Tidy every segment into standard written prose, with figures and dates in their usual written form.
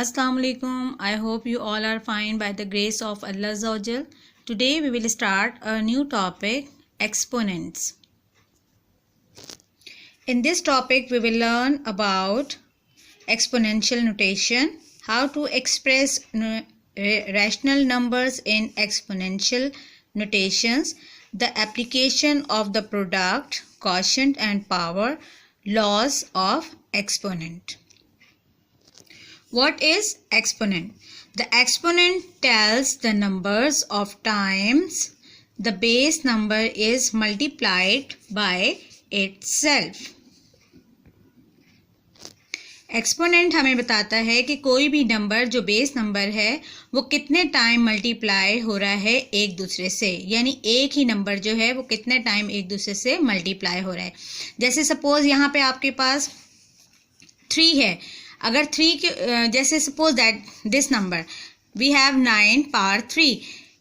Assalamu alaikum. I hope you all are fine by the grace of Allah Azza. Today we will start a new topic, exponents. In this topic we will learn about exponential notation, how to express rational numbers in exponential notations, the application of the product, quotient and power, laws of exponent. What is exponent? The exponent tells the numbers of times the base number is multiplied by itself. Exponent हमें बताता है कि कोई भी number जो base number है वो कितने टाइम मल्टीप्लाई हो रहा है एक दूसरे से, यानी एक ही नंबर जो है वो कितने टाइम एक दूसरे से मल्टीप्लाई हो रहा है. जैसे सपोज यहाँ पे आपके पास 3 है. अगर 3 के जैसे suppose that this number we have 9 power 3,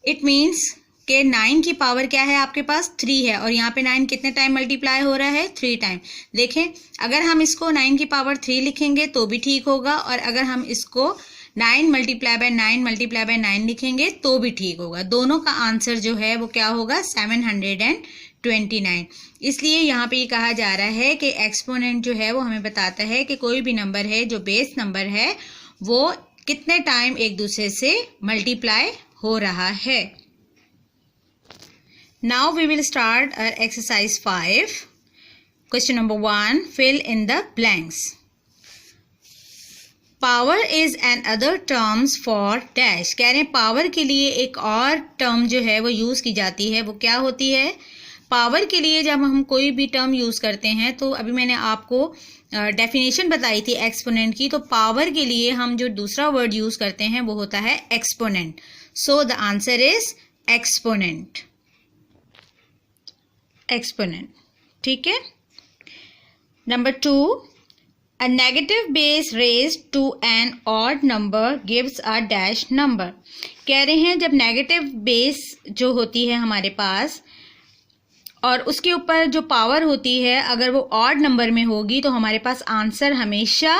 it means कि 9 की पावर क्या है आपके पास 3 है और यहाँ पे 9 कितने टाइम मल्टीप्लाई हो रहा है 3 टाइम. देखें, अगर हम इसको 9 की पावर 3 लिखेंगे तो भी ठीक होगा, और अगर हम इसको 9 मल्टीप्लाई बाय 9 लिखेंगे तो भी ठीक होगा. दोनों का आंसर जो है वो क्या होगा 729. इसलिए यहाँ पे ये कहा जा रहा है कि एक्सपोनेंट जो है वो हमें बताता है कि कोई भी नंबर है जो बेस नंबर है वो कितने टाइम एक दूसरे से मल्टीप्लाई हो रहा है. Now we will start our exercise 5. Question number 1. Fill in the blanks. Power is another terms for dash. कह रहे हैं पावर के लिए एक और टर्म जो है वो यूज़ की जाती है. वो क्या होती है? पावर के लिए जब हम कोई भी टर्म यूज़ करते हैं, तो अभी मैंने आपको डेफिनेशन बताई थी एक्सपोनेंट की, तो पावर के लिए हम जो दूसरा वर्ड यूज़ करते हैं वो होता है exponent. So the answer is exponent. Exponent. ठीक है. Number 2. A negative base raised to an odd number gives a dash number. कह रहे हैं जब नेगेटिव बेस जो होती है हमारे पास और उसके ऊपर जो पावर होती है अगर वो ऑड नंबर में होगी तो हमारे पास आंसर हमेशा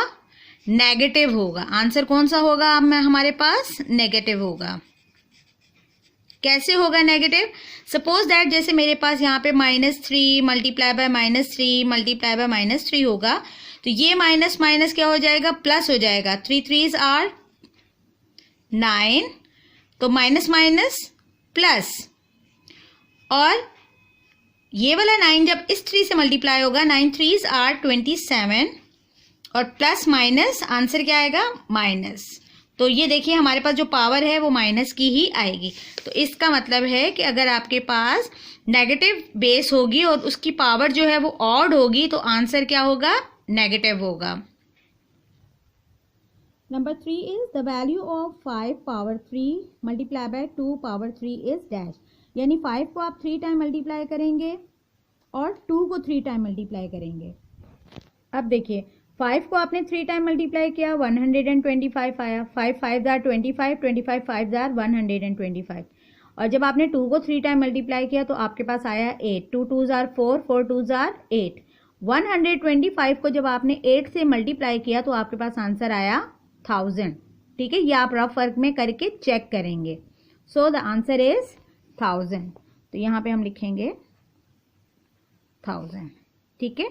नेगेटिव होगा. आंसर कौन सा होगा अब में हमारे पास नेगेटिव होगा. कैसे होगा नेगेटिव? सपोज दैट जैसे मेरे पास यहाँ पे -3 मल्टीप्लाई बाय -3 मल्टीप्लाई बाय -3 होगा, तो ये माइनस माइनस क्या हो जाएगा प्लस हो जाएगा. 3 3s आर 9, तो माइनस माइनस प्लस, और ये वाला 9 जब इस 3 से मल्टीप्लाई होगा 9 3s आर 27, और प्लस माइनस आंसर क्या आएगा माइनस. तो ये देखिए हमारे पास जो पावर है वो माइनस की ही आएगी. तो इसका मतलब है कि अगर आपके पास नेगेटिव बेस होगी और उसकी पावर जो है वो ऑड होगी तो आंसर क्या होगा नेगेटिव होगा. Number 3 is the value of 5 power 3 multiply bye 2 power 3 is dash. यानी 5 को आप 3 टाइम मल्टीप्लाई करेंगे और 2 को 3 टाइम मल्टीप्लाई करेंगे. अब देखिए 5 को आपने 3 टाइम मल्टीप्लाई किया 125 आया. 5 5 आर 25, 25 5 आर 125. और जब आपने 2 को 3 टाइम मल्टीप्लाई किया तो आपके पास आया 8. 2 2s आर 4, 4 2s आर 8. 125 को जब आपने 8 से मल्टीप्लाई किया तो आपके पास आंसर आया 1000. ठीक है, ये आप रफ वर्क में करके चेक करेंगे. So the answer is 1000. तो यहाँ पे हम लिखेंगे 1000. ठीक है.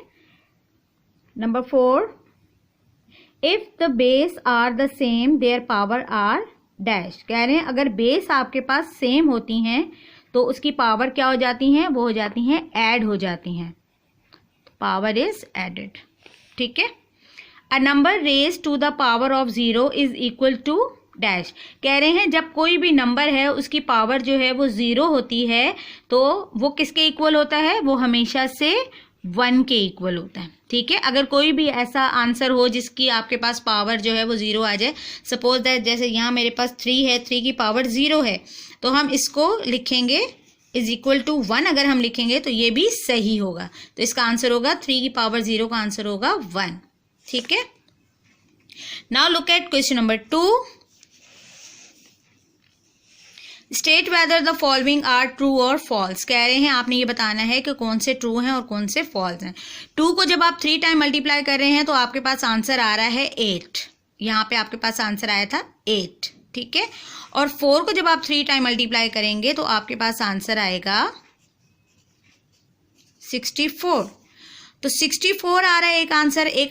Number 4. If the base are the same their power are dash. कह रहे हैं अगर बेस आपके पास सेम होती हैं तो उसकी पावर क्या हो जाती हैं, वो हो जाती हैं ऐड हो जाती हैं. Power is added. ठीक है. A number raise to the power of 0 is equal to dash. कह रहे हैं जब कोई भी नंबर है उसकी पावर जो है वो 0 होती है तो वो किसके इक्वल होता है, वो हमेशा से 1 के इक्वल होता है. ठीक है. अगर कोई भी ऐसा आंसर हो जिसकी आपके पास पावर जो है वो 0 आ जाए, सपोज दैट जैसे यहाँ मेरे पास 3 है, 3 की पावर 0 है, तो हम इसको लिखेंगे इज इक्वल टू 1. अगर हम लिखेंगे तो ये भी सही होगा. तो इसका आंसर होगा 3 की पावर 0 का आंसर होगा 1. ठीक है. Now look at question number 2. State whether the following are true और फॉल्स. कह रहे हैं आपने ये बताना है कि कौन से ट्रू हैं और कौन से फॉल्स हैं. 2 को जब आप 3 टाइम मल्टीप्लाई कर रहे हैं तो आपके पास आंसर आ रहा है 8. यहाँ पे आपके पास आंसर आया था 8, ठीक है। और 4 को जब आप 3 टाइम मल्टीप्लाई करेंगे तो आपके पास आंसर आएगा 64। तो 64 आ रहा है एक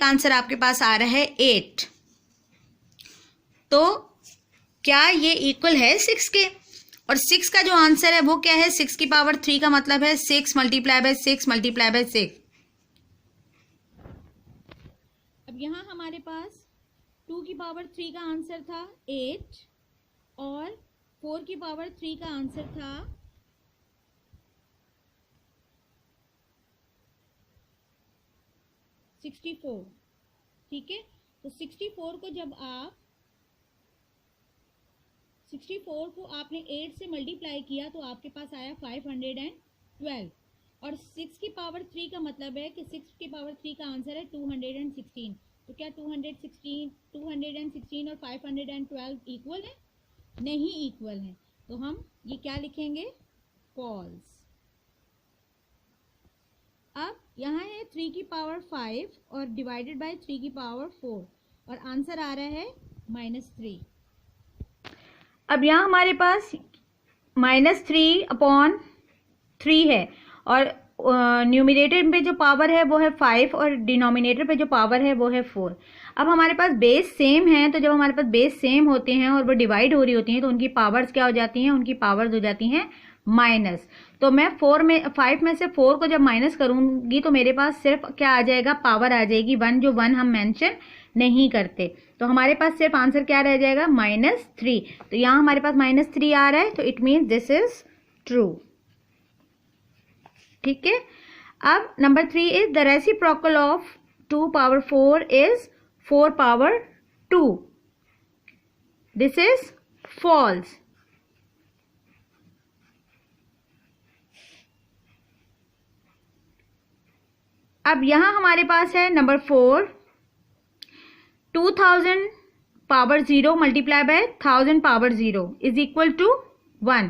आंसर आपके पास आ रहा है 8। तो क्या ये इक्वल है 6 के? और 6 का जो आंसर है वो क्या है? 6 की पावर 3 का मतलब है 6 मल्टीप्लाई बाय 6 मल्टीप्लाई बाय 6। अब यहाँ हमारे पास 2 की पावर 3 का आंसर था 8 और 4 की पावर 3 का आंसर था 64, ठीक है। तो 64 को आपने 8 से मल्टीप्लाई किया तो आपके पास आया 512। और 6 की पावर 3 का मतलब है कि 6 की पावर 3 का आंसर है 216। तो क्या 216 और 512 इक्वल है? नहीं इक्वल है। तो हम ये क्या लिखेंगे? फॉल्स। अब यहाँ है 3 की पावर 5 और डिवाइडेड बाय 3 की पावर 4 और आंसर आ रहा है -3। अब यहाँ हमारे पास -3/3 है और न्यूमरेटर पे जो पावर है वो है 5 और डिनोमिनेटर पे जो पावर है वो है 4। अब हमारे पास बेस सेम है, तो जब हमारे पास बेस सेम होते हैं और वो डिवाइड हो रही होती हैं तो उनकी पावर्स क्या हो जाती हैं? उनकी पावर्स हो जाती हैं माइनस। तो मैं 5 में से 4 को जब माइनस करूंगी तो मेरे पास सिर्फ क्या आ जाएगा? पावर आ जाएगी 1, जो 1 हम मेंशन नहीं करते। तो हमारे पास सिर्फ आंसर क्या रह जाएगा? -3। तो यहाँ हमारे पास -3 आ रहा है, तो it means this is true, ठीक है। अब number 3 is the reciprocal of 2 power 4 is 4 power 2। This is false. अब यहां हमारे पास है number 4, 2000 power 0 multiply by 1000 power 0 is equal to 1।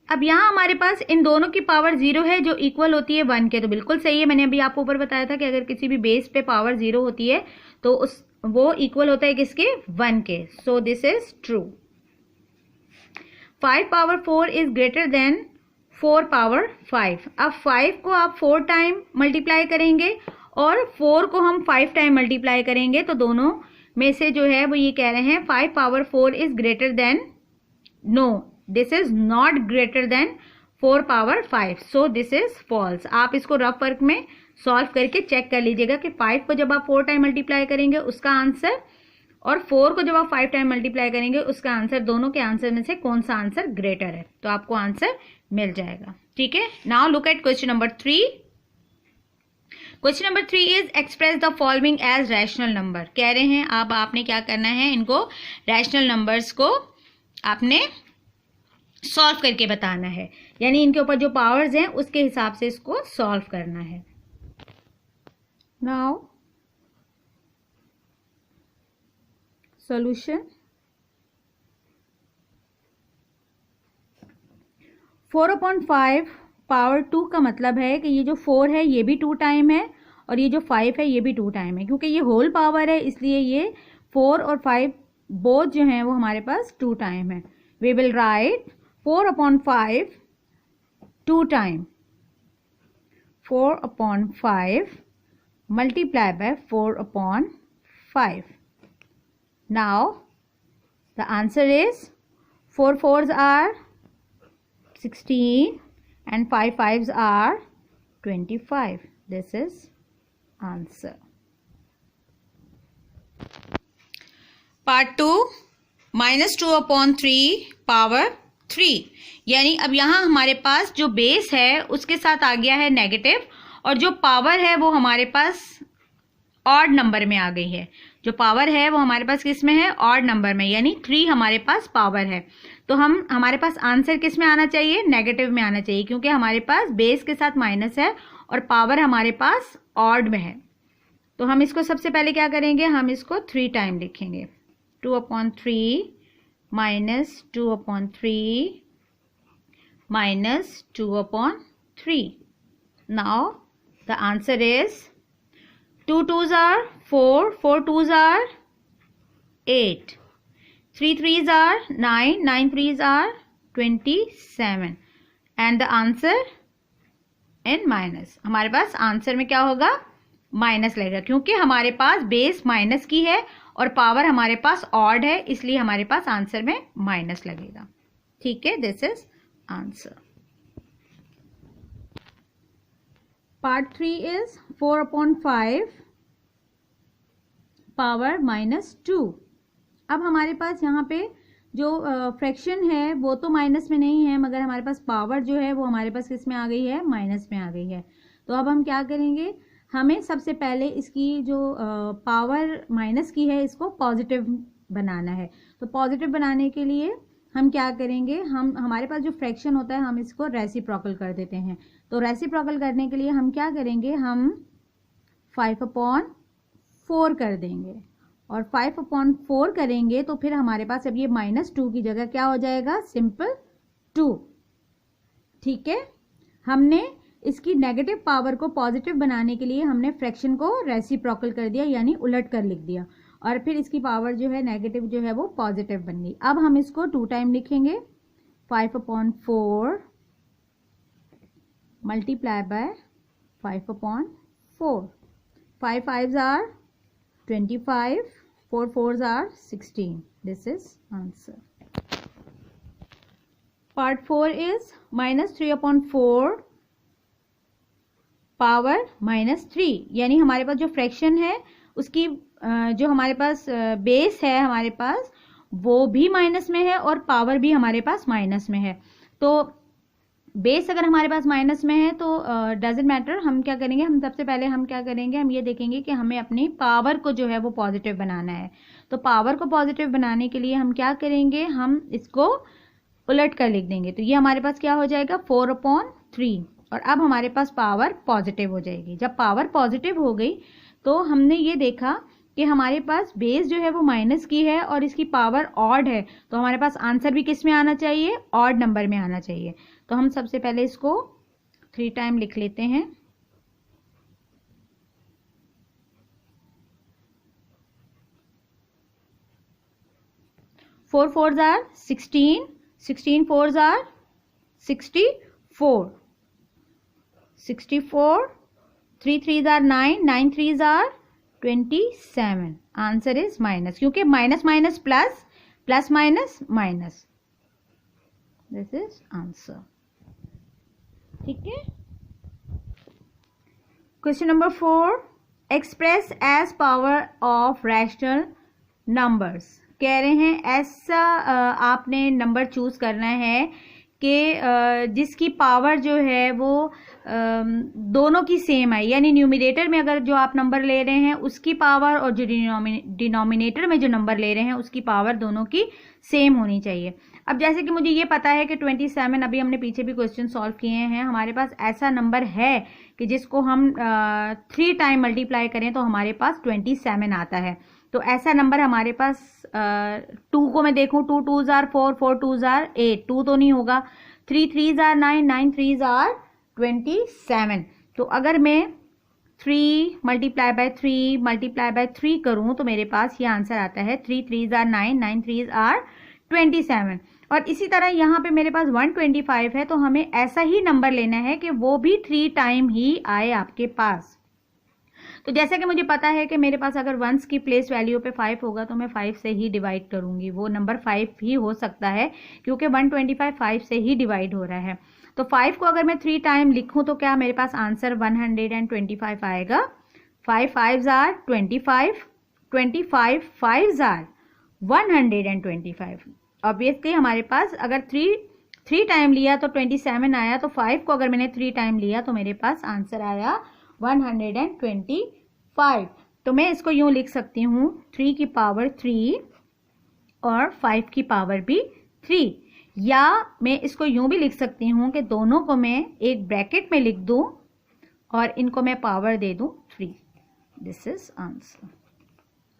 अब यहाँ हमारे पास इन दोनों की पावर 0 है जो इक्वल होती है 1 के। तो बिल्कुल सही है, मैंने अभी आपको ऊपर बताया था कि अगर किसी भी बेस पे पावर 0 होती है तो वो इक्वल होता है किसके? 1 के। सो this is true. 5 power 4 is greater than 4 power 5। अब 5 को आप 4 टाइम मल्टीप्लाई करेंगे और 4 को हम 5 टाइम मल्टीप्लाई करेंगे तो दोनों में से जो है वो ये कह रहे हैं 5 power 4 is greater than, no this is not greater than 4 power 5। So this is false. आप इसको रफ वर्क में सॉल्व करके चेक कर लीजिएगा कि 5 को जब आप 4 टाइम मल्टीप्लाई करेंगे उसका आंसर और 4 को जब आप 5 टाइम मल्टीप्लाई करेंगे उसका आंसर, दोनों के आंसर में से कौन सा आंसर ग्रेटर है, तो आपको आंसर मिल जाएगा, ठीक है। Now look at question number 3। Question number 3 is express the following as rational number. कह रहे हैं अब आपने क्या करना है? इनको रैशनल नंबर्स को आपने सॉल्व करके बताना है, यानी इनके ऊपर जो पावर्स हैं उसके हिसाब से इसको सॉल्व करना है। Now solution. 4/5 पावर 2 का मतलब है कि ये जो 4 है ये भी 2 टाइम है और ये जो 5 है ये भी 2 टाइम है, क्योंकि ये होल पावर है इसलिए ये 4 और 5 बोथ जो हैं वो हमारे पास 2 टाइम है। We will write 4/5 2 time, 4/5 multiply by 4/5. Now the answer is 4 4s are 16 and 5 5s are 25. This is answer. Part 2 -2/3 power 3, यानी अब यहाँ हमारे पास जो बेस है उसके साथ आ गया है नेगेटिव और जो पावर है वो हमारे पास ऑड नंबर में आ गई है। जो पावर है वो हमारे पास किस में है? ऑड नंबर में, यानी 3 हमारे पास पावर है। तो हमारे पास आंसर किस में आना चाहिए? नेगेटिव में आना चाहिए, क्योंकि हमारे पास बेस के साथ माइनस है और पावर हमारे पास ऑड में है। तो हम इसको सबसे पहले क्या करेंगे? हम इसको 3 टाइम लिखेंगे। 2/3 -2/3 -2/3. Now the answer is 2 2s are 4, 4 2s are 8, 3 3s are 9, 9 3s are 27 and the answer in minus. हमारे पास आंसर में क्या होगा, माइनस लगेगा, क्योंकि हमारे पास बेस माइनस की है और पावर हमारे पास ऑड है, इसलिए हमारे पास आंसर में माइनस लगेगा. ठीक है, this is answer. Part 3 is 4/5 power -2. अब हमारे पास यहाँ पे जो फ्रैक्शन है वो तो माइनस में नहीं है, मगर हमारे पास पावर जो है वो हमारे पास किस में आ गई है, माइनस में आ गई है. तो अब हम क्या करेंगे, हमें सबसे पहले इसकी जो पावर माइनस की है इसको पॉजिटिव बनाना है. तो पॉजिटिव बनाने के लिए हम क्या करेंगे, हमारे पास जो फ्रैक्शन होता है हम इसको रेसिप्रोकल कर देते हैं. तो रेसिप्रोकल करने के लिए हम क्या करेंगे, हम 5/4 कर देंगे और 5/4 करेंगे तो फिर हमारे पास अब ये -2 की जगह क्या हो जाएगा, सिंपल 2. ठीक है, हमने इसकी नेगेटिव पावर को पॉजिटिव बनाने के लिए हमने फ्रैक्शन को रेसिप्रोकल कर दिया, यानी उलट कर लिख दिया, और फिर इसकी पावर जो है नेगेटिव जो है वो पॉजिटिव बन गई. अब हम इसको 2 टाइम लिखेंगे, 5/4 multiply by 5/4. 5 5s are 25, 4 4s are 16. This is answer. Part 4 is -3/4 power -3, यानी हमारे पास जो फ्रैक्शन है उसकी जो हमारे पास बेस है हमारे पास वो भी माइनस में है और पावर भी हमारे पास माइनस में है. तो बेस अगर हमारे पास माइनस में है तो डजेंट मैटर, हम क्या करेंगे, हम सबसे पहले हम क्या करेंगे, हम ये देखेंगे कि हमें अपनी पावर को जो है वो पॉजिटिव बनाना है. तो पावर को पॉजिटिव बनाने के लिए हम क्या करेंगे, हम इसको उलट कर लिख देंगे. तो ये हमारे पास क्या हो जाएगा, 4/3, और अब हमारे पास पावर पॉजिटिव हो जाएगी. जब पावर पॉजिटिव हो गई तो हमने ये देखा कि हमारे पास बेस जो है वो माइनस की है और इसकी पावर ऑड है, तो हमारे पास आंसर भी किस में आना चाहिए, ऑड नंबर में आना चाहिए. तो हम सबसे पहले इसको 3 टाइम लिख लेते हैं. 4 4s are 16, 16 4s are 64, 64, 3 3s are 9, 9 3s are 27. Answer is minus, क्योंकि minus minus plus, plus minus minus. This is answer. ठीक है. Question number 4, express as power of rational numbers. कह रहे हैं ऐसा आपने नंबर चूज करना है कि जिसकी पावर जो है वो दोनों की सेम है, यानी न्यूमिनेटर में अगर जो आप नंबर ले रहे हैं उसकी पावर और जो डिनोमिनेटर में जो नंबर ले रहे हैं उसकी पावर दोनों की सेम होनी चाहिए. अब जैसे कि मुझे ये पता है कि 27, अभी हमने पीछे भी क्वेश्चन सॉल्व किए हैं, हमारे पास ऐसा नंबर है कि जिसको हम 3 टाइम मल्टीप्लाई करें तो हमारे पास 27 आता है. तो ऐसा नंबर हमारे पास 2 को मैं देखूं, 2 2s are 4, 4 2s are 8, 2 तो नहीं होगा. 3 3s are 9, 9 3s are 27. तो अगर मैं 3 मल्टीप्लाई बाय 3 मल्टीप्लाई बाय 3 करूं तो मेरे पास ये आंसर आता है 3 3s are 9, 9 3s are 27. और इसी तरह यहाँ पे मेरे पास 125 है, तो हमें ऐसा ही नंबर लेना है कि वो भी 3 टाइम ही आए आपके पास. तो जैसा कि मुझे पता है कि मेरे पास अगर वंस की प्लेस वैल्यू पे 5 होगा तो मैं 5 से ही डिवाइड करूंगी, वो नंबर 5 ही हो सकता है क्योंकि 125 5 से ही डिवाइड हो रहा है. तो 5 को अगर मैं 3 टाइम लिखूं तो क्या मेरे पास आंसर 125 आएगा. 5 5s are 25, 25 5s are 125. Obviously हमारे पास अगर 3 टाइम लिया तो 27 आया, तो 5 को अगर मैंने 3 टाइम लिया तो मेरे पास आंसर आया 125. तो मैं इसको यूं लिख सकती हूँ 3 की पावर 3 और 5 की पावर भी 3, या मैं इसको यूं भी लिख सकती हूँ कि दोनों को मैं एक ब्रैकेट में लिख दूं और इनको मैं पावर दे दूं 3. This is answer.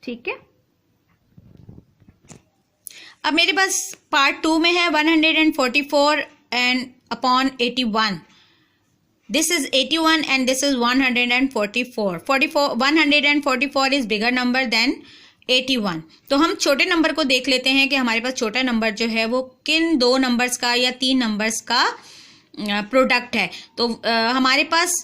ठीक है. अब मेरे पास पार्ट 2 में है 144 and upon 81. This is 81 and this is 144. 144 is bigger number than 81. तो हम छोटे नंबर को देख लेते हैं कि हमारे पास छोटा नंबर जो है वो किन दो नंबर्स का या तीन नंबर्स का प्रोडक्ट है. तो हमारे पास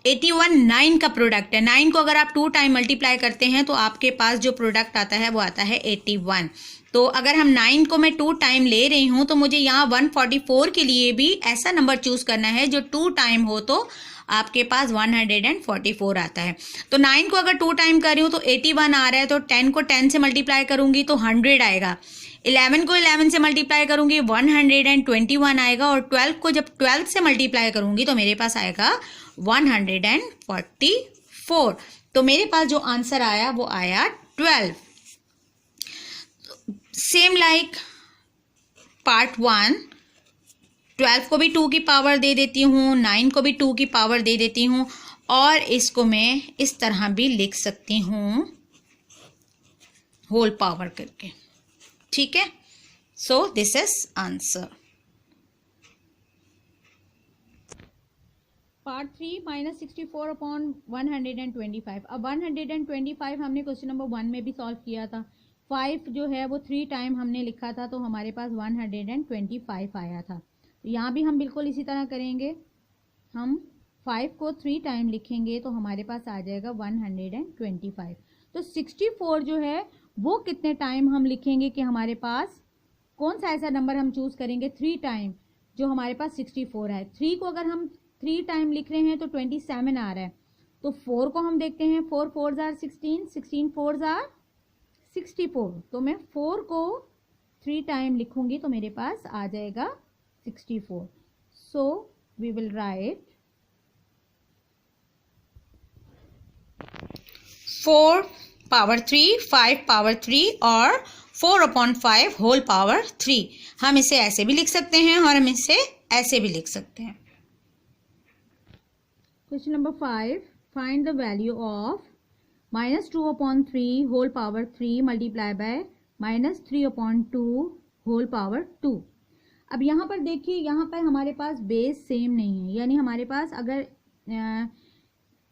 81 9 का प्रोडक्ट है. 9 को अगर आप 2 टाइम मल्टीप्लाई करते हैं तो आपके पास जो प्रोडक्ट आता है वो आता है 81. तो अगर हम 9 को मैं 2 टाइम ले रही हूँ तो मुझे यहाँ 144 के लिए भी ऐसा नंबर चूज करना है जो 2 टाइम हो तो आपके पास 144 आता है. तो 9 को अगर 2 टाइम कर रही हूँ तो 81 आ रहा है. तो 10 को 10 से मल्टीप्लाई करूंगी तो 100 आएगा. 11 को 11 से मल्टीप्लाई करूंगी 121 आएगा. और 12 को जब 12 से मल्टीप्लाई करूंगी तो मेरे पास आएगा 144. तो मेरे पास जो आंसर आया वो आया 12. सेम लाइक पार्ट 1, 12 को भी 2 की पावर दे देती हूँ, 9 को भी 2 की पावर दे देती हूँ और इसको मैं इस तरह भी लिख सकती हूँ होल पावर करके. ठीक है. सो this is answer. Part 3 -64 upon 125. अब 125 हमने क्वेश्चन नंबर 1 में भी सॉल्व किया था. 5 जो है वो 3 टाइम हमने लिखा था तो हमारे पास 125 आया था. तो यहाँ भी हम बिल्कुल इसी तरह करेंगे. हम 5 को 3 टाइम लिखेंगे तो हमारे पास आ जाएगा 125. तो 64 जो है वो कितने टाइम हम लिखेंगे कि हमारे पास कौन सा ऐसा नंबर हम चूज करेंगे 3 टाइम जो हमारे पास 64 है. 3 को अगर हम 3 टाइम लिख रहे हैं तो 27 आ रहा है. तो 4 को हम देखते हैं. 4 4s are 16, 16 4s are 64. तो मैं 4 को 3 टाइम लिखूंगी तो मेरे पास आ जाएगा 64. So we will write 4 power 3, 5 power 3 और 4 अपॉन 5 होल पावर 3. हम इसे ऐसे भी लिख सकते हैं और हम इसे ऐसे भी लिख सकते हैं. Question number 5. Find the value of -2 upon 3 whole power 3 multiply by -3 upon 2 whole power 2. अब यहाँ पर देखिए, यहाँ पर हमारे पास बेस सेम नहीं है. यानी हमारे पास अगर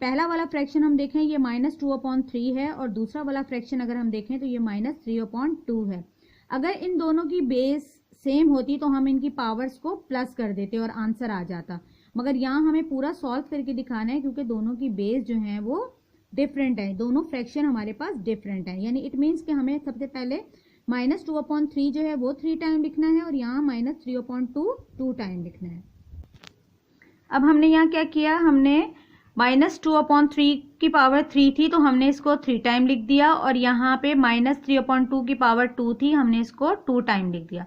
पहला वाला फ्रैक्शन हम देखें ये -2 अपॉन 3 है और दूसरा वाला फ्रैक्शन अगर हम देखें तो ये -3 अपॉन 2 है. अगर इन दोनों की बेस सेम होती तो हम इनकी पावर्स को प्लस कर देते और आंसर आ जाता. मगर यहाँ हमें पूरा सॉल्व करके दिखाना है क्योंकि दोनों की बेस जो है वो डिफरेंट है. दोनों फ्रैक्शन हमारे पास डिफरेंट है. यानी इट मीन्स कि हमें सबसे पहले -2 अपॉन 3 जो है वो 3 टाइम लिखना है और यहाँ -3 अपॉन 2 टाइम लिखना है. अब हमने यहाँ क्या किया, हमने -2 अपॉन 3 की पावर 3 थी तो हमने इसको 3 टाइम लिख दिया और यहाँ पे -3 अपॉन 2 की पावर 2 थी, हमने इसको 2 टाइम लिख दिया.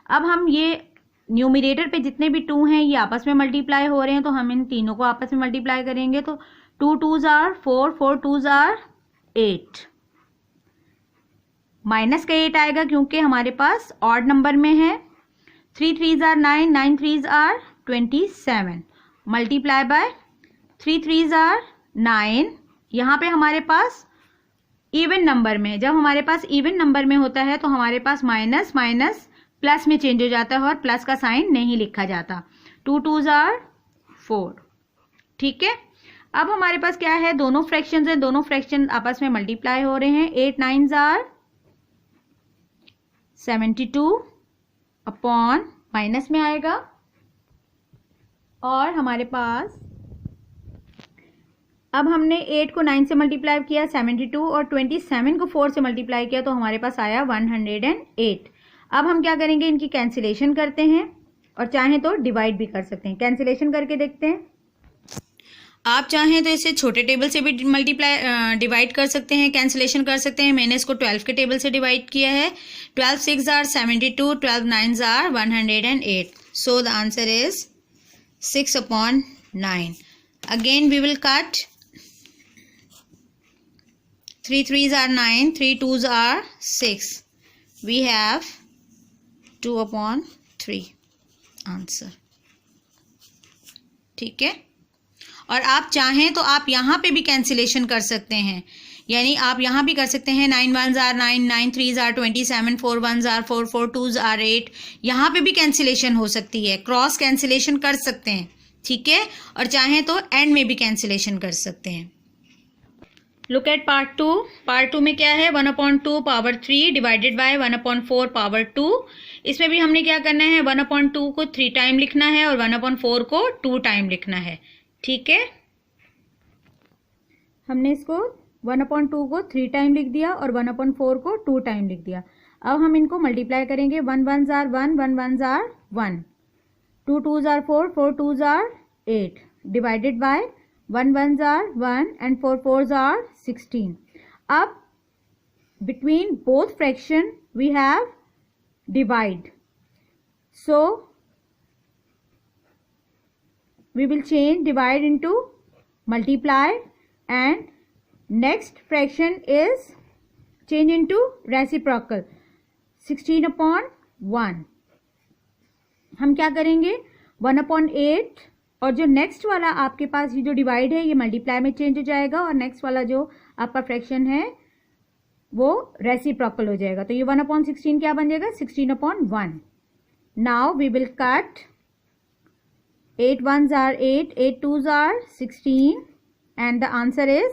अब हम ये न्यूमरेटर पे जितने भी 2 हैं ये आपस में मल्टीप्लाई हो रहे हैं तो हम इन तीनों को आपस में मल्टीप्लाई करेंगे. तो 2 2s are 4, 4 2s are 8. Minus का 8 आएगा क्योंकि हमारे पास ऑड नंबर में है. 3 3s are 9, 9 3s are 27. Multiply by 3 3s are 9. यहाँ पे हमारे पास इवन नंबर में, जब हमारे पास इवन नंबर में होता है तो हमारे पास माइनस माइनस प्लस में चेंज हो जाता है और प्लस का साइन नहीं लिखा जाता. 2 2s are 4. ठीक है. अब हमारे पास क्या है, दोनों फ्रैक्शंस हैं, दोनों फ्रैक्शन आपस में मल्टीप्लाई हो रहे हैं. 8 9s are 72 अपॉन माइनस में आएगा और हमारे पास अब हमने 8 को 9 से मल्टीप्लाई किया 72 और 27 को 4 से मल्टीप्लाई किया तो हमारे पास आया 108. अब हम क्या करेंगे, इनकी कैंसिलेशन करते हैं और चाहें तो डिवाइड भी कर सकते हैं. कैंसिलेशन करके देखते हैं. आप चाहें तो इसे छोटे टेबल से भी डिवाइड कर सकते हैं, कैंसिलेशन कर सकते हैं. मैंने इसको 12 के टेबल से डिवाइड किया है. 12 6 are 72, 12 9s are 108. So the answer is 6 upon 9. Again we will cut. 3 3s are 9, 3 2s are 6. We have 2 upon 3 answer. ठीक है. और आप चाहें तो आप यहाँ पे भी कैंसिलेशन कर सकते हैं. यानी आप यहाँ भी कर सकते हैं. 9 1s are 9, 9 3s are 27, 4 1s are 4, 4 2s are 8. यहाँ पे भी कैंसिलेशन हो सकती है, क्रॉस कैंसिलेशन कर सकते हैं. ठीक है, और चाहें तो एंड में भी कैंसिलेशन कर सकते हैं। Look at part 2। पार्ट 2 में क्या है, 1/2 पावर 3 डिवाइडेड बाय 1/4 पावर 2। इसमें भी हमने क्या करना है, 1/2 को 3 टाइम लिखना है और 1/4 को 2 टाइम लिखना है। ठीक है, हमने इसको 1/2 को 3 टाइम लिख दिया और 1/4 को 2 टाइम लिख दिया। अब हम इनको मल्टीप्लाई करेंगे। 1 1 जार 1, 1 1 जार 1, 2 2 जार 4, 4 2 जार 8 डिवाइडेड बाय 1 1 जार 1 एंड 4 4 जार 16। अब between both fraction we have divide, so we will change divide into multiply and next fraction is change into reciprocal 16/1। हम क्या करेंगे, 1/8 और जो नेक्स्ट वाला आपके पास ये जो डिवाइड है ये मल्टीप्लाई में चेंज हो जाएगा और नेक्स्ट वाला जो आपका फ्रैक्शन है वो रेसिप्रोकल हो जाएगा। तो ये 1/16 क्या बन जाएगा, 16/1। Now we will cut 8 1s are 8, 8 2s are 16 and the answer is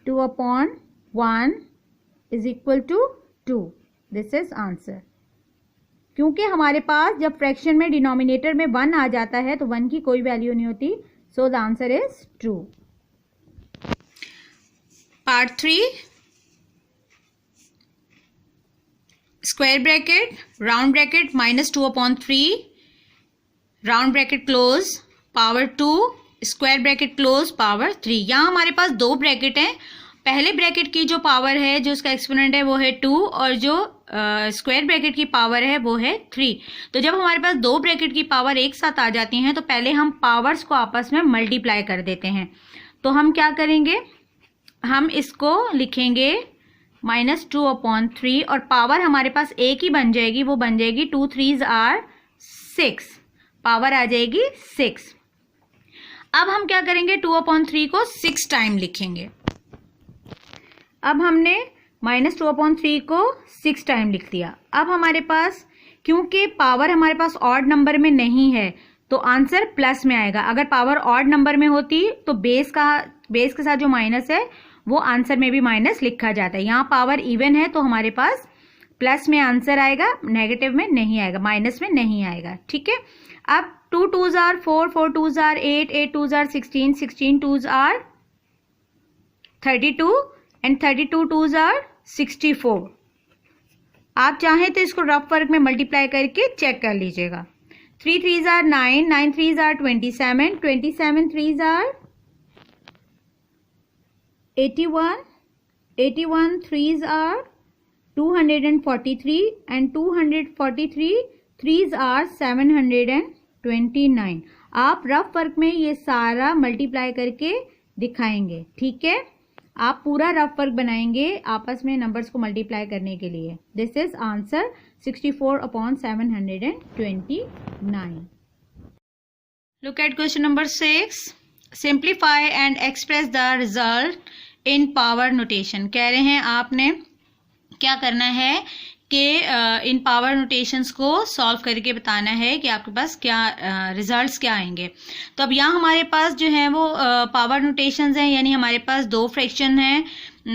2/1 is equal to 2. This is answer. क्योंकि हमारे पास जब फ्रैक्शन में डिनोमिनेटर में 1 आ जाता है तो 1 की कोई वैल्यू नहीं होती, so the answer is true. Part 3, square bracket, round bracket, -2/3, round bracket close, power 2, square bracket close, power 3। यहाँ हमारे पास दो ब्रैकेट हैं। पहले ब्रैकेट की जो पावर है, जो उसका एक्सपोनेंट है वो है 2 और जो स्क्वायर ब्रैकेट की पावर है वो है 3। तो जब हमारे पास दो ब्रैकेट की पावर एक साथ आ जाती हैं तो पहले हम पावर्स को आपस में मल्टीप्लाई कर देते हैं। तो हम क्या करेंगे, हम इसको लिखेंगे -2/3 और पावर हमारे पास एक ही बन जाएगी, वो बन जाएगी 2 3s are 6, पावर आ जाएगी 6। अब हम क्या करेंगे, 2/3 को 6 टाइम लिखेंगे। अब हमने -2/3 को 6 टाइम लिख दिया। अब हमारे पास क्योंकि पावर हमारे पास ऑड नंबर में नहीं है तो आंसर प्लस में आएगा। अगर पावर ऑड नंबर में होती तो बेस के साथ जो माइनस है वो आंसर में भी माइनस लिखा जाता है। यहाँ पावर इवन है तो हमारे पास प्लस में आंसर आएगा, नेगेटिव में नहीं आएगा, माइनस में नहीं आएगा। ठीक है, अब 2 2s are 4, 4 2s are 8, 8 2s are 16, 16 2s are 32 and 32 2s are 64। आप चाहें तो इसको रफ वर्क में मल्टीप्लाई करके चेक कर लीजिएगा। 3 3s are 9, 9 3s are 27, 27 3s are 81, 81 3s are 243 and 243 3s are 729। आप रफ वर्क में ये सारा मल्टीप्लाई करके दिखाएंगे। ठीक है, आप पूरा रफ वर्क बनाएंगे आपस में नंबर्स को मल्टीप्लाई करने के लिए। This is answer 64/729। Look at question number 6। Simplify and express the result in power notation. कह रहे हैं आपने क्या करना है कि इन पावर नोटेशंस को सॉल्व करके बताना है कि आपके पास क्या रिजल्ट्स क्या आएंगे। तो अब यहाँ हमारे पास जो है वो पावर नोटेशंस हैं, यानी हमारे पास दो फ्रैक्शन हैं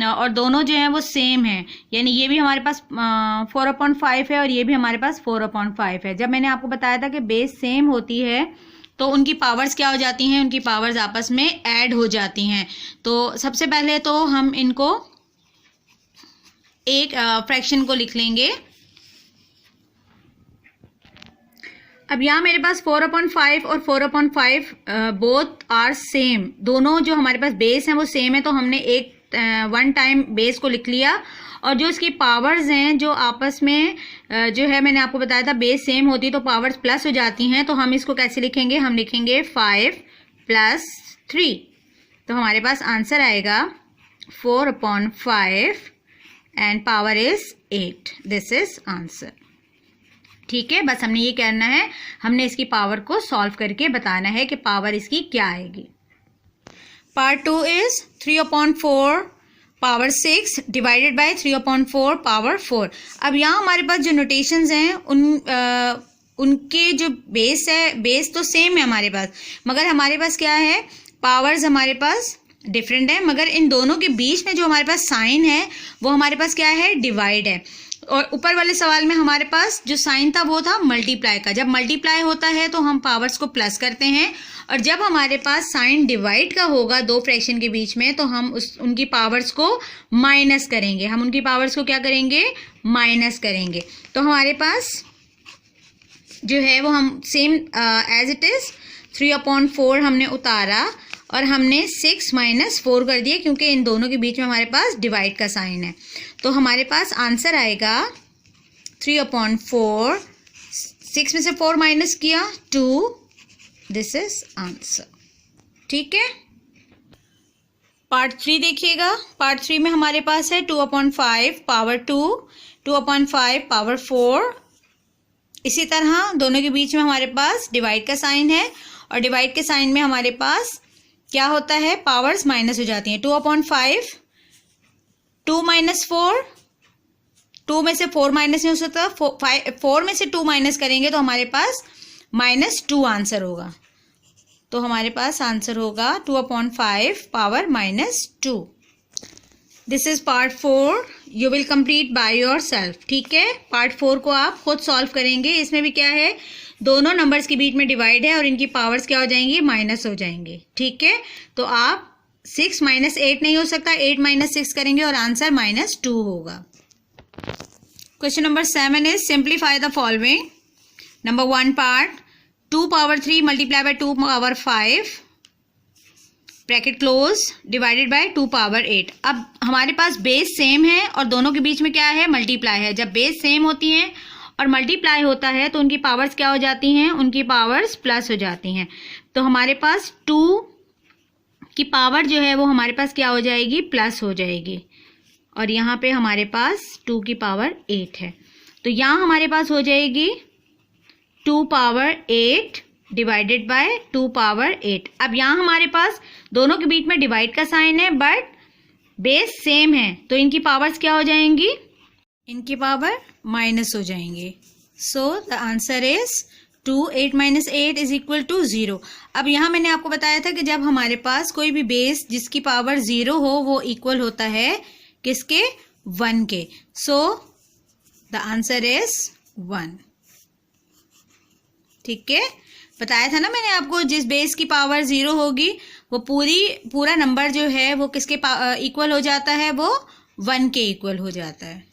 और दोनों जो हैं वो सेम हैं। यानी ये भी हमारे पास 4/5 है और ये भी हमारे पास 4/5 है। जब मैंने आपको बताया था कि बेस सेम होती है तो उनकी पावर्स क्या हो जाती हैं, उनकी पावर्स आपस में ऐड हो जाती हैं। तो सबसे पहले तो हम इनको एक फ्रैक्शन को लिख लेंगे। अब यहाँ मेरे पास 4/5 और 4/5 बोथ आर सेम, दोनों जो हमारे पास बेस हैं वो सेम है। तो हमने एक 1 टाइम बेस को लिख लिया और जो इसकी पावर्स हैं जो आपस में जो है मैंने आपको बताया था बेस सेम होती तो पावर्स प्लस हो जाती हैं। तो हम इसको कैसे लिखेंगे, हम लिखेंगे 5 + 3। तो हमारे पास आंसर आएगा 4/5 and power is 8। This is answer. ठीक है, बस हमने ये करना है, हमने इसकी पावर को सॉल्व करके बताना है कि पावर इसकी क्या आएगी। Part 2 is 3/4 power 6 divided by 3/4 power 4। अब यहाँ हमारे पास जो नोटेशंस हैं उनके जो बेस है, बेस तो सेम है हमारे पास, मगर हमारे पास क्या है, पावर्स हमारे पास डिफरेंट है, मगर इन दोनों के बीच में जो हमारे पास साइन है वो हमारे पास क्या है, डिवाइड है। और ऊपर वाले सवाल में हमारे पास जो साइन था वो था मल्टीप्लाई का। जब मल्टीप्लाई होता है तो हम पावर्स को प्लस करते हैं, और जब हमारे पास साइन डिवाइड का होगा दो फ्रैक्शन के बीच में तो हम उनकी पावर्स को माइनस करेंगे। हम उनकी पावर्स को क्या करेंगे, माइनस करेंगे। तो हमारे पास जो है वो हम सेम एज इट इज़ 3/4 हमने उतारा और हमने 6 - 4 कर दिया, क्योंकि इन दोनों के बीच में हमारे पास डिवाइड का साइन है। तो हमारे पास आंसर आएगा 3/4, 6 में से 4 माइनस किया 2, दिस इज आंसर। ठीक है, पार्ट 3 देखिएगा। पार्ट 3 में हमारे पास है 2/5 पावर 2, 2/5 पावर 4। इसी तरह दोनों के बीच में हमारे पास डिवाइड का साइन है, और डिवाइड के साइन में हमारे पास क्या होता है, पावर्स माइनस हो जाती हैं। 2/5, 2 - 4, 2 में से 4 माइनस नहीं हो सकता, 4 में से 2 माइनस करेंगे तो हमारे पास -2 आंसर होगा। तो हमारे पास आंसर होगा 2/5 power -2। This is part 4, you will complete by your self. ठीक है, पार्ट 4 को आप खुद सॉल्व करेंगे। इसमें भी क्या है, दोनों नंबर्स के बीच में डिवाइड है और इनकी पावर्स क्या हो जाएंगी, माइनस हो जाएंगे। ठीक है, तो आप 6 - 8 नहीं हो सकता, 8 - 6 करेंगे और आंसर -2 होगा। Question number 7 is simplify the following. Number 1 part 2 power 3 multiply bye 2 power 5 bracket close divided by 2 power 8। अब हमारे पास बेस सेम है और दोनों के बीच में क्या है, मल्टीप्लाई है। जब बेस सेम होती हैं और मल्टीप्लाई होता है तो उनकी पावर्स क्या हो जाती हैं, उनकी पावर्स प्लस हो जाती हैं। तो हमारे पास 2 की पावर जो है वो हमारे पास क्या हो जाएगी, प्लस हो जाएगी। और यहाँ पे हमारे पास 2 की पावर 8 है, तो यहाँ हमारे पास हो जाएगी 2 पावर 8 डिवाइडेड बाय 2 पावर 8। अब यहाँ हमारे पास दोनों के बीच में डिवाइड का साइन है, बट बेस सेम है, तो इनकी पावर्स क्या हो जाएंगी, इनकी पावर माइनस हो जाएंगे। So the answer is 2 8 - 8 is equal to 0। अब यहाँ मैंने आपको बताया था कि जब हमारे पास कोई भी बेस जिसकी पावर 0 हो वो इक्वल होता है किसके, 1 के। सो द आंसर इज 1। ठीक है, बताया था ना मैंने आपको, जिस बेस की पावर 0 होगी वो पूरा नंबर जो है वो किसके इक्वल हो जाता है, वो 1 के इक्वल हो जाता है।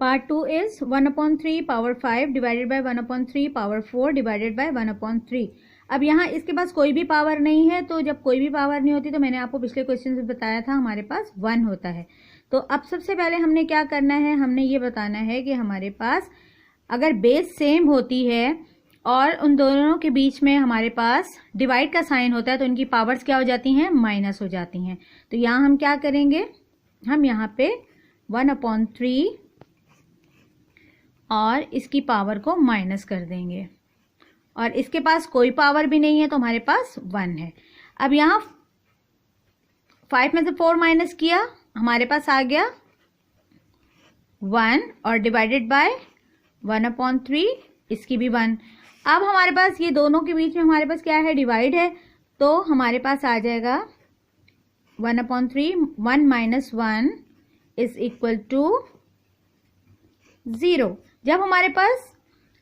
Part 2 is 1/3 power 5 divided by 1/3 power 4 divided by 1/3। अब यहाँ इसके पास कोई भी पावर नहीं है, तो जब कोई भी पावर नहीं होती तो मैंने आपको पिछले क्वेश्चन में बताया था हमारे पास 1 होता है। तो अब सबसे पहले हमने क्या करना है, हमने ये बताना है कि हमारे पास अगर बेस सेम होती है और उन दोनों के बीच में हमारे पास डिवाइड का साइन होता है तो उनकी पावर्स क्या हो जाती हैं, माइनस हो जाती हैं। तो यहाँ हम क्या करेंगे, हम यहाँ पे 1/3 और इसकी पावर को माइनस कर देंगे, और इसके पास कोई पावर भी नहीं है तो हमारे पास 1 है। अब यहाँ 5 में से 4 माइनस किया, हमारे पास आ गया 1 और डिवाइडेड बाय 1/3, इसकी भी 1। अब हमारे पास ये दोनों के बीच में हमारे पास क्या है, डिवाइड है, तो हमारे पास आ जाएगा 1/3, 1 - 1 इज इक्वल टू 0। जब हमारे पास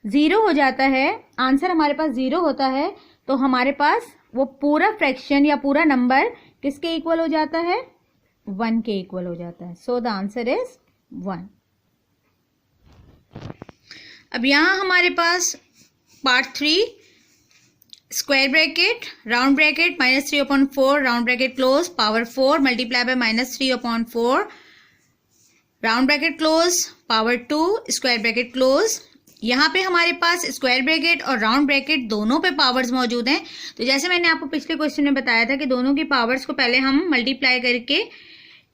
0 हो जाता है, आंसर हमारे पास 0 होता है, तो हमारे पास वो पूरा फ्रैक्शन या पूरा नंबर किसके इक्वल हो जाता है, 1 के इक्वल हो जाता है। So the answer is 1। अब यहाँ हमारे पास part 3 square bracket round bracket -3/4 round bracket close power 4 multiply by -3/4 round bracket close power 2 square bracket close. यहाँ पे हमारे पास स्क्वायर ब्रैकेट और राउंड ब्रैकेट दोनों पे पावर्स मौजूद हैं। तो जैसे मैंने आपको पिछले क्वेश्चन में बताया था कि दोनों की पावर्स को पहले हम मल्टीप्लाई करके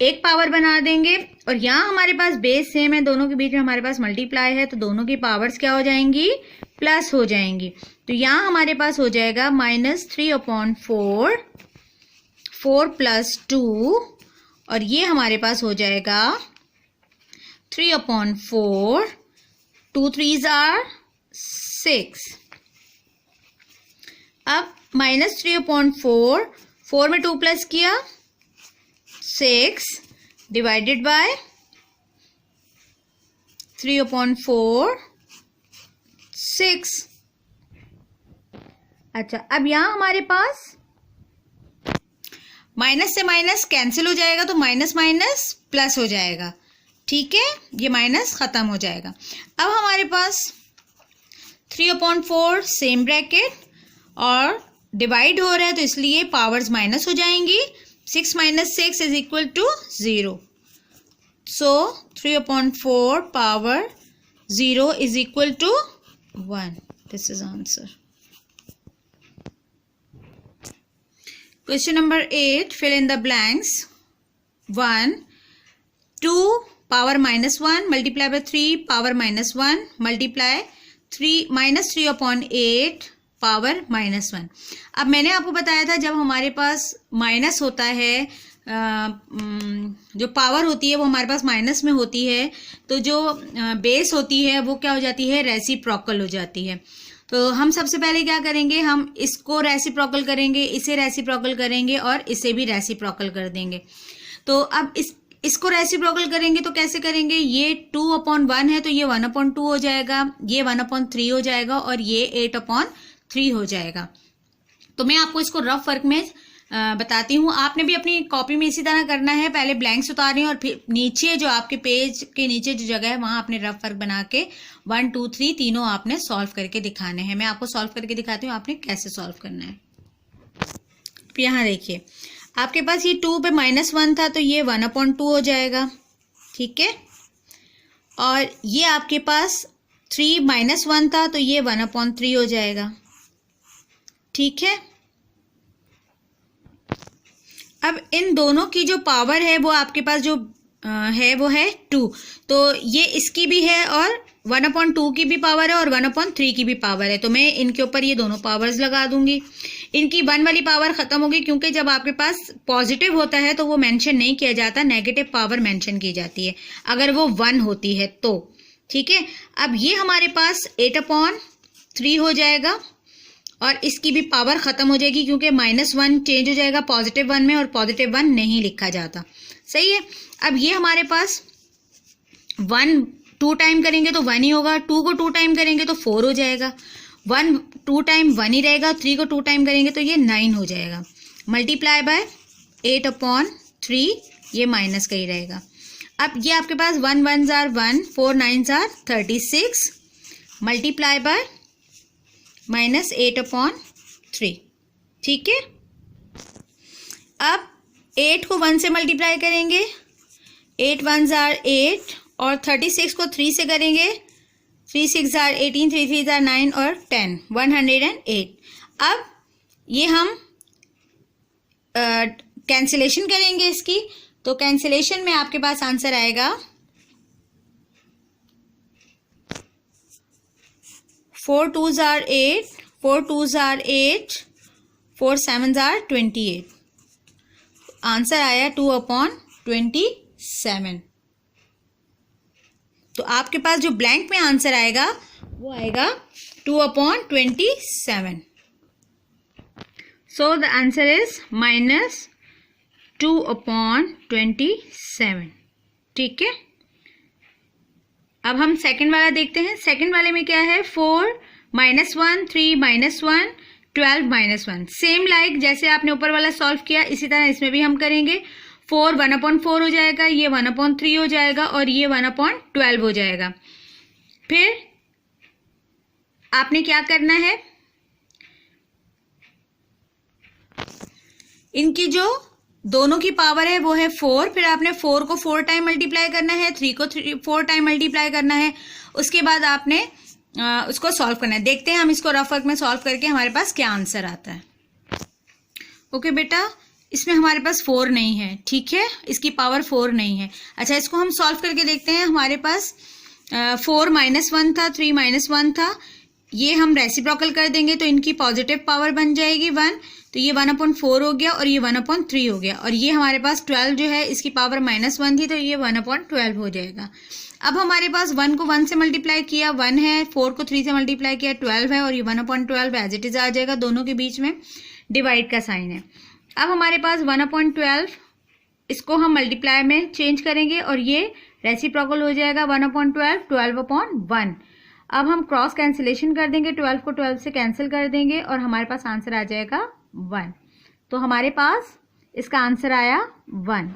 एक पावर बना देंगे, और यहाँ हमारे पास बेस सेम है, दोनों के बीच में हमारे पास मल्टीप्लाई है, तो दोनों की पावर्स क्या हो जाएंगी, प्लस हो जाएंगी। तो यहाँ हमारे पास हो जाएगा -3/4 4 + 2, और ये हमारे पास हो जाएगा 3/4 2 3s are 6. अब -3/4, 4 में 2 प्लस किया 6 डिवाइडेड बाय 3/4 6. अच्छा, अब यहाँ हमारे पास माइनस से माइनस कैंसिल हो जाएगा तो माइनस माइनस प्लस हो जाएगा. ठीक है, ये माइनस खत्म हो जाएगा. अब हमारे पास 3/4 सेम ब्रैकेट और डिवाइड हो रहा है तो इसलिए पावर्स माइनस हो जाएंगी. 6 - 6 is equal to 0. So 3/4 power 0 is equal to 1. This is answer. Question number 8, fill in the blanks. 1, 2 power -1 multiply by 3 power -1 multiply 3/8 power -1. अब मैंने आपको बताया था जब हमारे पास माइनस होता है, जो पावर होती है वो हमारे पास माइनस में होती है, तो जो बेस होती है वो क्या हो जाती है, रेसिप्रोकल हो जाती है. तो हम सबसे पहले क्या करेंगे, हम इसको रेसिप्रोकल करेंगे, इसे रेसिप्रोकल करेंगे और इसे भी रेसिप्रोकल कर देंगे. तो अब इसको रेसिप्रोकल करेंगे तो कैसे करेंगे, ये 2/1 है तो ये 1/2 हो जाएगा, ये 1/3 हो जाएगा और ये 8/3 हो जाएगा. तो मैं आपको इसको रफ वर्क में बताती हूँ. आपने भी अपनी कॉपी में इसी तरह करना है. पहले ब्लैंक्स उतारने और फिर नीचे जो आपके पेज के नीचे जो जगह है वहां आपने रफ वर्क बना के 1 2 3 तीनों आपने सॉल्व करके दिखाने हैं. मैं आपको सॉल्व करके दिखाती हूँ आपने कैसे सॉल्व करना है. यहाँ देखिए, आपके पास ये 2 पे -1 था तो ये 1/2 हो जाएगा. ठीक है, और ये आपके पास 3 -1 था तो ये 1/3 हो जाएगा. ठीक है, अब इन दोनों की जो पावर है वो आपके पास जो है वो है 2, तो ये इसकी भी है और 1/2 की भी पावर है और 1/3 की भी पावर है. तो मैं इनके ऊपर ये दोनों पावर्स लगा दूंगी. इनकी 1 वाली पावर खत्म होगी क्योंकि जब आपके पास पॉजिटिव होता है तो वो मेंशन नहीं किया जाता, नेगेटिव पावर मेंशन की जाती है अगर वो 1 होती है तो. ठीक है, अब ये हमारे पास 8/3 हो जाएगा और इसकी भी पावर खत्म हो जाएगी क्योंकि -1 चेंज हो जाएगा +1 में और +1 नहीं लिखा जाता. सही है, अब ये हमारे पास 1 2 टाइम करेंगे तो 1 ही होगा, 2 को 2 टाइम करेंगे तो 4 हो जाएगा, 1 2 टाइम 1 ही रहेगा, 3 को 2 टाइम करेंगे तो ये 9 हो जाएगा. मल्टीप्लाई बाय 8/3, ये माइनस का ही रहेगा. अब ये आपके पास 1 1s are 1, 4 9s are 36 multiply by -8/3. ठीक है, अब 8 को 1 से मल्टीप्लाई करेंगे, 8 1s are 8 और 36 को 3 से करेंगे, 3 6s are 18, 3 3s are 9 और 10, 108. अब ये हम कैंसिलेशन करेंगे इसकी, तो कैंसिलेशन में आपके पास आंसर आएगा 4 2s are 8, 4 2s are 8, 4 7s are 28. Answer आया 2/27. तो आपके पास जो ब्लैंक में आंसर आएगा वो आएगा 2/27. सो द आंसर इज -2/27. ठीक है, अब हम सेकंड वाला देखते हैं. सेकंड वाले में क्या है, 4 -1 3 -1 12 -1. सेम लाइक जैसे आपने ऊपर वाला सॉल्व किया इसी तरह इसमें भी हम करेंगे. 4 1/4 हो जाएगा, ये 1/3 हो जाएगा और ये 1/12 हो जाएगा. फिर आपने क्या करना है, इनकी जो दोनों की पावर है वो है 4, फिर आपने 4 को 4 टाइम मल्टीप्लाई करना है, 3 को 4 टाइम मल्टीप्लाई करना है, उसके बाद आपने उसको सॉल्व करना है. देखते हैं हम इसको रफ वर्क में सॉल्व करके हमारे पास क्या आंसर आता है. ओके बेटा, इसमें हमारे पास 4 नहीं है. ठीक है, इसकी पावर 4 नहीं है. अच्छा, इसको हम सॉल्व करके देखते हैं. हमारे पास 4 -1 था, 3 -1 था, ये हम रेसिप्रोकल कर देंगे तो इनकी पॉजिटिव पावर बन जाएगी 1, तो ये 1/4 हो गया और ये 1/3 हो गया. और ये हमारे पास 12 जो है इसकी पावर -1 थी तो ये 1/12 हो जाएगा. अब हमारे पास 1 को 1 से मल्टीप्लाई किया 1 है, 4 को 3 से मल्टीप्लाई किया 12 है, और ये 1/12 एज इट इज आ जाएगा, दोनों के बीच में डिवाइड का साइन है। अब हमारे पास 1/12 इसको हम मल्टीप्लाई में चेंज करेंगे और ये रेसिप्रोकल हो जाएगा 1/12 12/1। अब हम क्रॉस कैंसिलेशन कर देंगे, 12 को 12 से कैंसिल कर देंगे और हमारे पास आंसर आ जाएगा 1। तो हमारे पास इसका आंसर आया 1।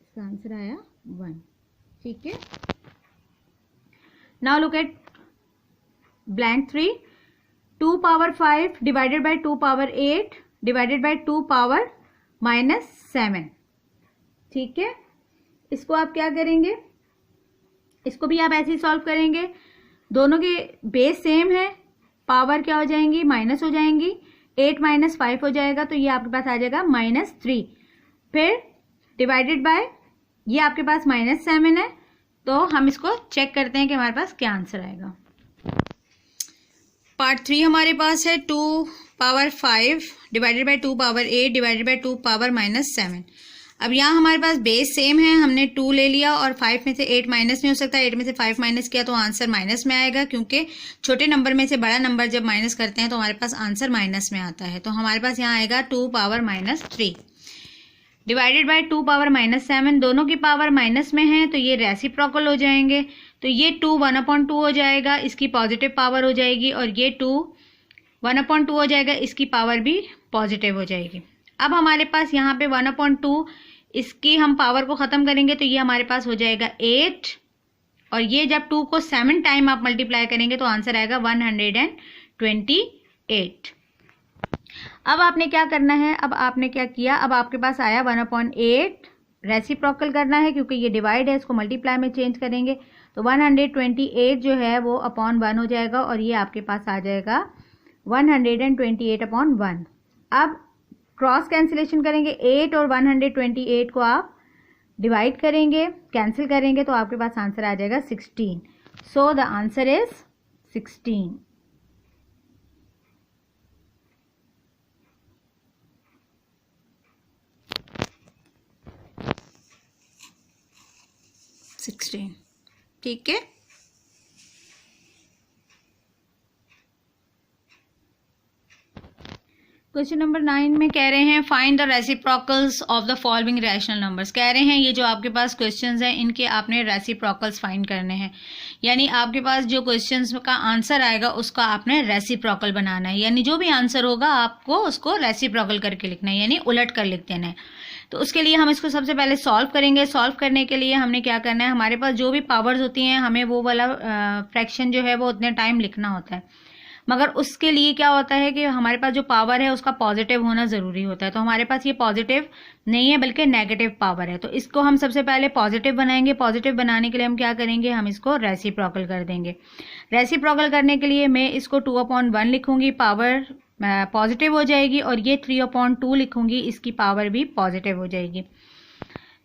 इसका आंसर आया 1। ठीक है, now look eight blank 3। 2 power 5 divided by 2 power 8 divided bye 2 power -7। ठीक है, इसको आप क्या करेंगे, इसको भी आप ऐसे ही सॉल्व करेंगे। दोनों के बेस सेम है, पावर क्या हो जाएंगी, माइनस हो जाएंगी, 8 - 5 हो जाएगा, तो ये आपके पास आ जाएगा -3। फिर डिवाइडेड बाय ये आपके पास -7 है, तो हम इसको चेक करते हैं कि हमारे पास क्या आंसर आएगा। पार्ट 3 हमारे पास है 2 power 5 divided by 2 power 8 divided bye 2 power -7। अब यहाँ हमारे पास बेस सेम है, हमने 2 ले लिया और 5 में से 8 माइनस नहीं हो सकता, 8 में से 5 माइनस किया तो आंसर माइनस में आएगा, क्योंकि छोटे नंबर में से बड़ा नंबर जब माइनस करते हैं तो हमारे पास आंसर माइनस में आता है। तो हमारे पास यहाँ आएगा 2 पावर -3 डिवाइडेड बाय 2 पावर -7। दोनों की पावर माइनस में है तो ये रेसिप्रोकल हो जाएंगे, तो ये 2 1/2 हो जाएगा, इसकी पॉजिटिव पावर हो जाएगी, और ये 2 1/2 हो जाएगा, इसकी पावर भी पॉजिटिव हो जाएगी। अब हमारे पास यहाँ पे 1/2 इसकी हम पावर को ख़त्म करेंगे तो ये हमारे पास हो जाएगा 8, और ये जब 2 को 7 टाइम आप मल्टीप्लाई करेंगे तो आंसर आएगा 128। अब आपने क्या करना है, अब आपने क्या किया, अब आपके पास आया 1/8, रेसिप्रोकल करना है क्योंकि ये डिवाइड है, इसको मल्टीप्लाई में चेंज करेंगे तो 128 जो है वो अपॉन 1 हो जाएगा, और ये आपके पास आ जाएगा 128/1। अब क्रॉस कैंसिलेशन करेंगे, 8 और 128 को आप डिवाइड करेंगे, कैंसिल करेंगे तो आपके पास आंसर आ जाएगा 16। सो द आंसर इज 16। ठीक है, क्वेश्चन नंबर 9 में कह रहे हैं find the reciprocals of the following rational numbers. कह रहे हैं ये जो आपके पास क्वेश्चंस हैं इनके आपने रेसिप्रोकल्स फाइंड करने हैं, यानी आपके पास जो क्वेश्चंस का आंसर आएगा उसका आपने रेसिप्रोकल बनाना है, यानी जो भी आंसर होगा आपको उसको रेसिप्रोकल करके लिखना है, यानी उलट कर लिख देना है। तो उसके लिए हम इसको सबसे पहले सॉल्व करेंगे। सॉल्व करने के लिए हमने क्या करना है, हमारे पास जो भी पावर्स होती हैं हमें वो वाला फ्रैक्शन जो है वो उतने टाइम लिखना होता है, मगर उसके लिए क्या होता है कि हमारे पास जो पावर है उसका पॉजिटिव होना ज़रूरी होता है। तो हमारे पास ये पॉजिटिव नहीं है बल्कि नेगेटिव पावर है, तो इसको हम सबसे पहले पॉजिटिव बनाएंगे। पॉजिटिव बनाने के लिए हम क्या करेंगे, हम इसको रेसिप्रोकल कर देंगे। रेसिप्रोकल करने के लिए मैं इसको 2/1 लिखूंगी, पावर पॉजिटिव हो जाएगी, और ये 3/2 लिखूंगी, इसकी पावर भी पॉजिटिव हो जाएगी।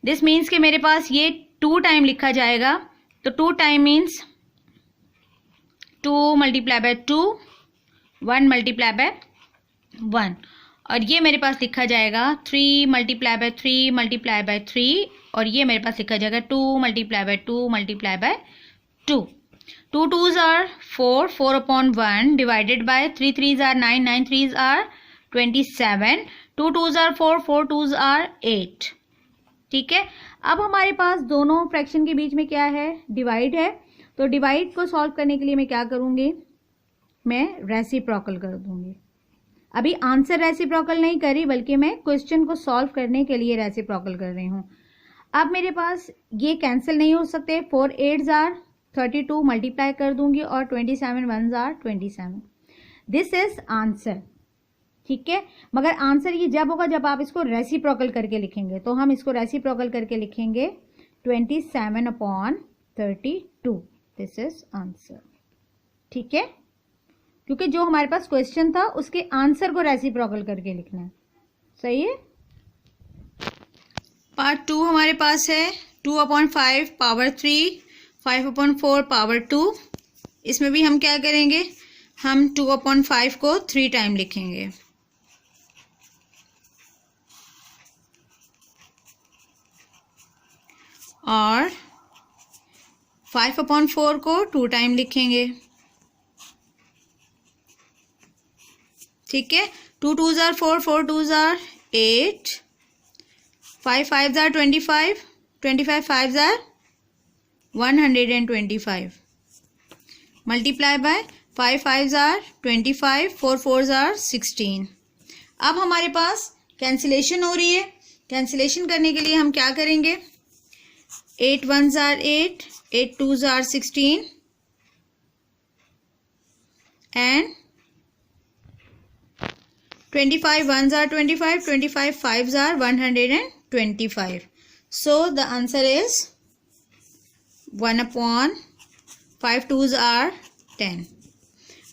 दिस मीन्स कि मेरे पास ये 2 टाइम लिखा जाएगा, तो 2 टाइम मीन्स 2 × 2 1 × 1, और ये मेरे पास लिखा जाएगा 3 × 3 × 3, और ये मेरे पास लिखा जाएगा 2 × 2 × 2। 2 2s are 4, 4/1 divided by 3 3s are 9, 9 3s are 27, 2 2s are 4, 4 2s are 8। ठीक है, अब हमारे पास दोनों फ्रैक्शन के बीच में क्या है, डिवाइड है, तो डिवाइड को सॉल्व करने के लिए मैं क्या करूँगी, मैं रेसिप्रोकल कर दूंगी। अभी आंसर रेसिप्रोकल नहीं करी बल्कि मैं क्वेश्चन को सॉल्व करने के लिए रेसिप्रोकल कर रही हूँ। अब मेरे पास ये कैंसिल नहीं हो सकते, 4 8s are 32 मल्टीप्लाई कर दूंगी और 27 1s are 27। This is answer. ठीक है, मगर आंसर ये जब होगा जब आप इसको रेसिप्रोकल करके लिखेंगे, तो हम इसको रेसिप्रोकल करके लिखेंगे 27/32। This is answer. ठीक है, क्योंकि जो हमारे पास क्वेश्चन था उसके आंसर को रेसिप्रोकल करके लिखना है। सही है। पार्ट 2 हमारे पास है 2/5 पावर 3 5/4 पावर 2। इसमें भी हम क्या करेंगे, हम 2/5 को 3 टाइम लिखेंगे और 5/4 को 2 टाइम लिखेंगे। ठीक है, 2 2s are 4, 4 2s are 8, 5 5s are 25, 25 5s are 125, multiply by 5 5s are 25, 4 4s are 16। अब हमारे पास कैंसिलेशन हो रही है। कैंसिलेशन करने के लिए हम क्या करेंगे, 8 1s are 8, 8 2s are 16 and 25 1s are 25, 25 5s are 125. So the answer is 1/5 2s are 10।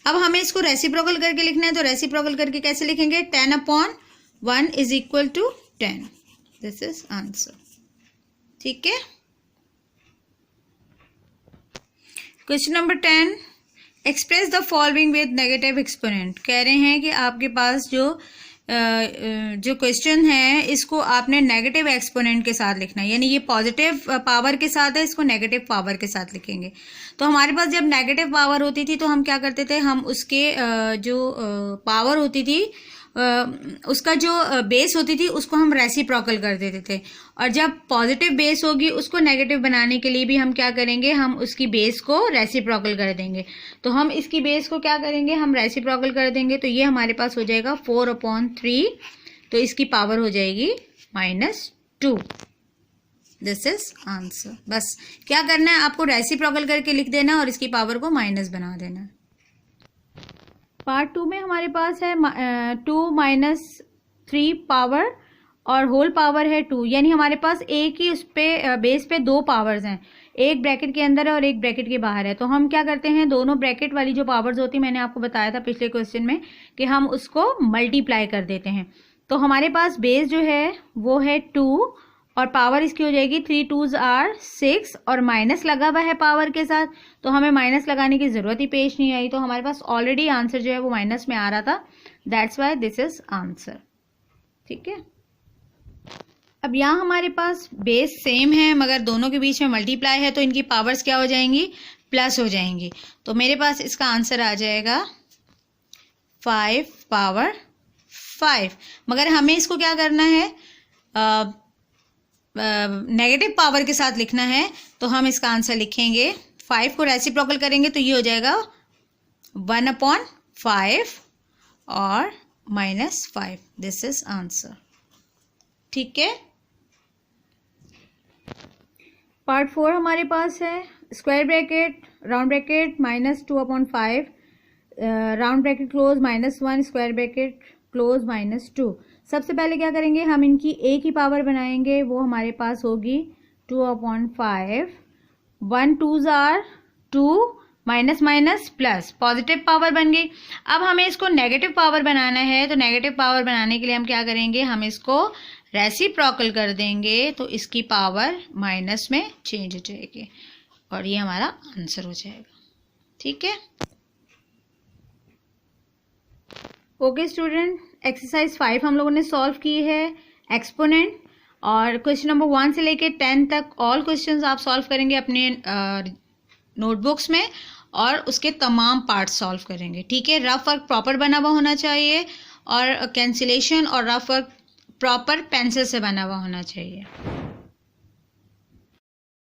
अब हमें इसको रेसिप्रोकल करके लिखना है, तो रेसिप्रोकल करके कैसे लिखेंगे, 10/1 is equal to 10। This is answer. ठीक है, question number 10, express the following with negative exponent. कह रहे हैं कि आपके पास जो क्वेश्चन है इसको आपने नेगेटिव एक्सपोनेंट के साथ लिखना है, यानी ये पॉजिटिव पावर के साथ है, इसको नेगेटिव पावर के साथ लिखेंगे। तो हमारे पास जब नेगेटिव पावर होती थी तो हम क्या करते थे, हम उसके जो पावर होती थी उसका जो बेस होती थी उसको हम रेसिप्रोकल कर देते थे, और जब पॉजिटिव बेस होगी उसको नेगेटिव बनाने के लिए भी हम क्या करेंगे, हम उसकी बेस को रेसिप्रोकल कर देंगे। तो हम इसकी बेस को क्या करेंगे, हम रेसिप्रोकल कर देंगे, तो ये हमारे पास हो जाएगा 4/3, तो इसकी पावर हो जाएगी -2। This is answer. बस क्या करना है, आपको रेसिप्रोकल करके लिख देना और इसकी पावर को माइनस बना देना। पार्ट 2 में हमारे पास है 2 - 3 पावर और होल पावर है 2, यानी हमारे पास एक ही उस पे बेस पे 2 पावर्स हैं, एक ब्रैकेट के अंदर है और एक ब्रैकेट के बाहर है। तो हम क्या करते हैं, दोनों ब्रैकेट वाली जो पावर्स होती है, मैंने आपको बताया था पिछले क्वेश्चन में कि हम उसको मल्टीप्लाई कर देते हैं। तो हमारे पास बेस जो है वो है 2 और पावर इसकी हो जाएगी 3 2s are 6 और माइनस लगा हुआ है पावर के साथ, तो हमें माइनस लगाने की जरूरत ही पेश नहीं आई। तो हमारे पास ऑलरेडी आंसर जो है वो माइनस में आ रहा था, that's why this is answer. ठीक है, अब यहाँ हमारे पास बेस सेम है मगर दोनों के बीच में मल्टीप्लाई है, तो इनकी पावर्स क्या हो जाएंगी, प्लस हो जाएंगी। तो मेरे पास इसका आंसर आ जाएगा 5/5, मगर हमें इसको क्या करना है, नेगेटिव पावर के साथ लिखना है। तो हम इसका आंसर लिखेंगे, 5 को रेसिप्रोकल करेंगे तो ये हो जाएगा 1/5 और -5। This is answer. ठीक है, पार्ट 4 हमारे पास है square bracket, round bracket -2/5, round bracket close -1, square bracket close -2। सबसे पहले क्या करेंगे, हम इनकी एक ही पावर बनाएंगे, वो हमारे पास होगी 2/5, 1 2s are 2 minus minus plus, positive power बन गई। अब हमें इसको नेगेटिव पावर बनाना है, तो नेगेटिव पावर बनाने के लिए हम क्या करेंगे, हम इसको रेसिप्रोकल कर देंगे, तो इसकी पावर माइनस में चेंज हो जाएगी और ये हमारा आंसर हो जाएगा। ठीक है, ओके स्टूडेंट, एक्सरसाइज 5 हम लोगों ने सॉल्व की है एक्सपोनेंट, और क्वेश्चन नंबर 1 से लेके 10 तक ऑल क्वेश्चंस आप सॉल्व करेंगे अपने नोटबुक्स में और उसके तमाम पार्ट सॉल्व करेंगे। ठीक है, रफ वर्क प्रॉपर बना हुआ होना चाहिए और कैंसिलेशन और रफ वर्क प्रॉपर पेंसिल से बना हुआ होना चाहिए।